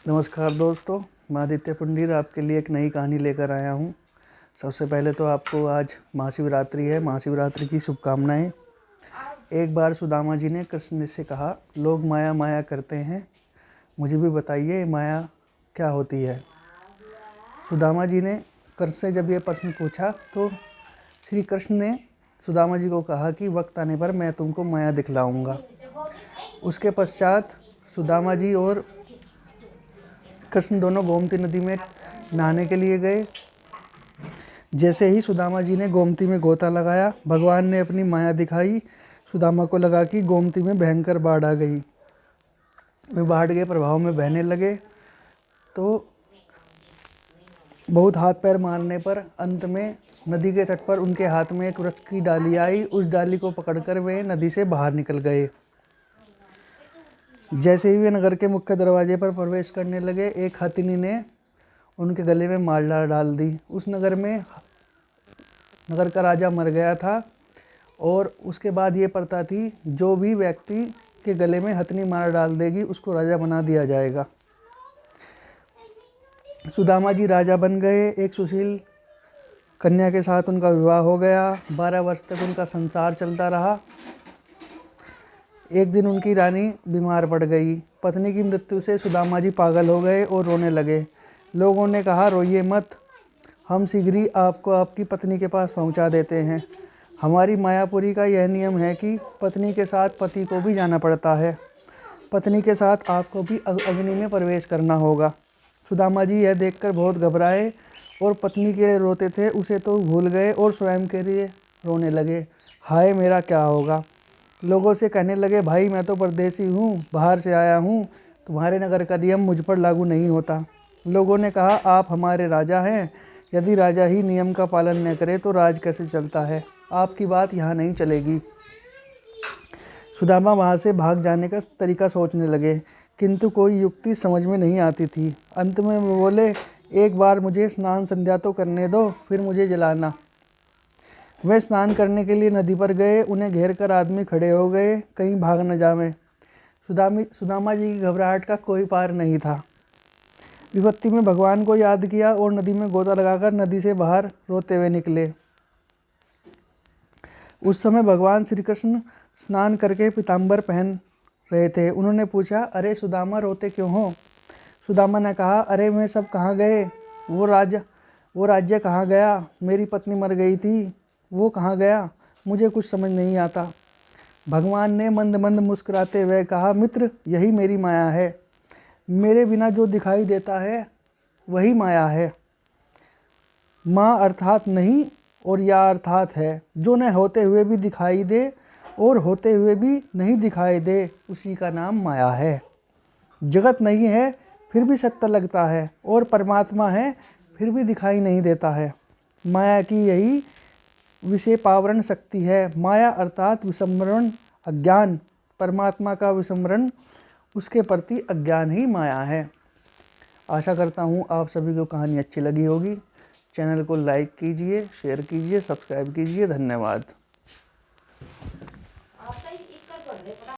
नमस्कार दोस्तों, मैं आदित्य पुंडीर आपके लिए एक नई कहानी लेकर आया हूँ। सबसे पहले तो आपको आज महाशिवरात्रि है, महाशिवरात्रि की शुभकामनाएं। एक बार सुदामा जी ने कृष्ण से कहा, लोग माया माया करते हैं, मुझे भी बताइए माया क्या होती है। सुदामा जी ने कृष्ण से जब ये प्रश्न पूछा तो श्री कृष्ण ने सुदामा जी को कहा कि वक्त आने पर मैं तुमको माया दिखलाऊंगा। उसके पश्चात सुदामा जी और कृष्ण दोनों गोमती नदी में नहाने के लिए गए। जैसे ही सुदामा जी ने गोमती में गोता लगाया, भगवान ने अपनी माया दिखाई। सुदामा को लगा कि गोमती में भयंकर बाढ़ आ गई। वे बाढ़ के प्रभाव में बहने लगे तो बहुत हाथ पैर मारने पर अंत में नदी के तट पर उनके हाथ में एक वृक्ष की डाली आई। उस डाली को पकड़कर वे नदी से बाहर निकल गए। जैसे ही वे नगर के मुख्य दरवाजे पर प्रवेश करने लगे, एक हथिनी ने उनके गले में माला डाल दी। उस नगर का राजा मर गया था और उसके बाद ये प्रथा थी, जो भी व्यक्ति के गले में हथिनी माला डाल देगी उसको राजा बना दिया जाएगा। सुदामा जी राजा बन गए। एक सुशील कन्या के साथ उनका विवाह हो गया। 12 वर्ष तक उनका संसार चलता रहा। एक दिन उनकी रानी बीमार पड़ गई। पत्नी की मृत्यु से सुदामा जी पागल हो गए और रोने लगे। लोगों ने कहा, रोइए मत, हम शीघ्र ही आपको आपकी पत्नी के पास पहुंचा देते हैं। हमारी मायापुरी का यह नियम है कि पत्नी के साथ पति को भी जाना पड़ता है। पत्नी के साथ आपको भी अग्नि में प्रवेश करना होगा। सुदामा जी यह देखकर बहुत घबराए और पत्नी के लिए रोते थे उसे तो भूल गए और स्वयं के लिए रोने लगे। हाय मेरा क्या होगा। लोगों से कहने लगे, भाई मैं तो परदेसी हूँ, बाहर से आया हूँ, तुम्हारे नगर का नियम मुझ पर लागू नहीं होता। लोगों ने कहा, आप हमारे राजा हैं, यदि राजा ही नियम का पालन न करे तो राज कैसे चलता है। आपकी बात यहाँ नहीं चलेगी। सुदामा वहाँ से भाग जाने का तरीका सोचने लगे, किंतु कोई युक्ति समझ में नहीं आती थी। अंत में वो बोले, एक बार मुझे स्नान संध्या तो करने दो, फिर मुझे जलाना। वे स्नान करने के लिए नदी पर गए। उन्हें घेर कर आदमी खड़े हो गए, कहीं भाग न जावे। सुदामा जी की घबराहट का कोई पार नहीं था। विपत्ति में भगवान को याद किया और नदी में गोता लगाकर नदी से बाहर रोते हुए निकले। उस समय भगवान श्री कृष्ण स्नान करके पीताम्बर पहन रहे थे। उन्होंने पूछा, अरे सुदामा रोते क्यों हो। सुदामा ने कहा, अरे मैं सब कहाँ गए, वो राज्य कहाँ गया, मेरी पत्नी मर गई थी, वो कहाँ गया, मुझे कुछ समझ नहीं आता। भगवान ने मंद मंद मुस्कुराते हुए कहा, मित्र यही मेरी माया है। मेरे बिना जो दिखाई देता है वही माया है। माँ अर्थात नहीं और या अर्थात है। जो न होते हुए भी दिखाई दे और होते हुए भी नहीं दिखाई दे, उसी का नाम माया है। जगत नहीं है फिर भी सत्य लगता है और परमात्मा है फिर भी दिखाई नहीं देता है। माया की यही विषय पावरण शक्ति है। माया अर्थात विस्मरण अज्ञान, परमात्मा का विस्मरण, उसके प्रति अज्ञान ही माया है। आशा करता हूँ आप सभी को कहानी अच्छी लगी होगी। चैनल को लाइक कीजिए, शेयर कीजिए, सब्सक्राइब कीजिए। धन्यवाद।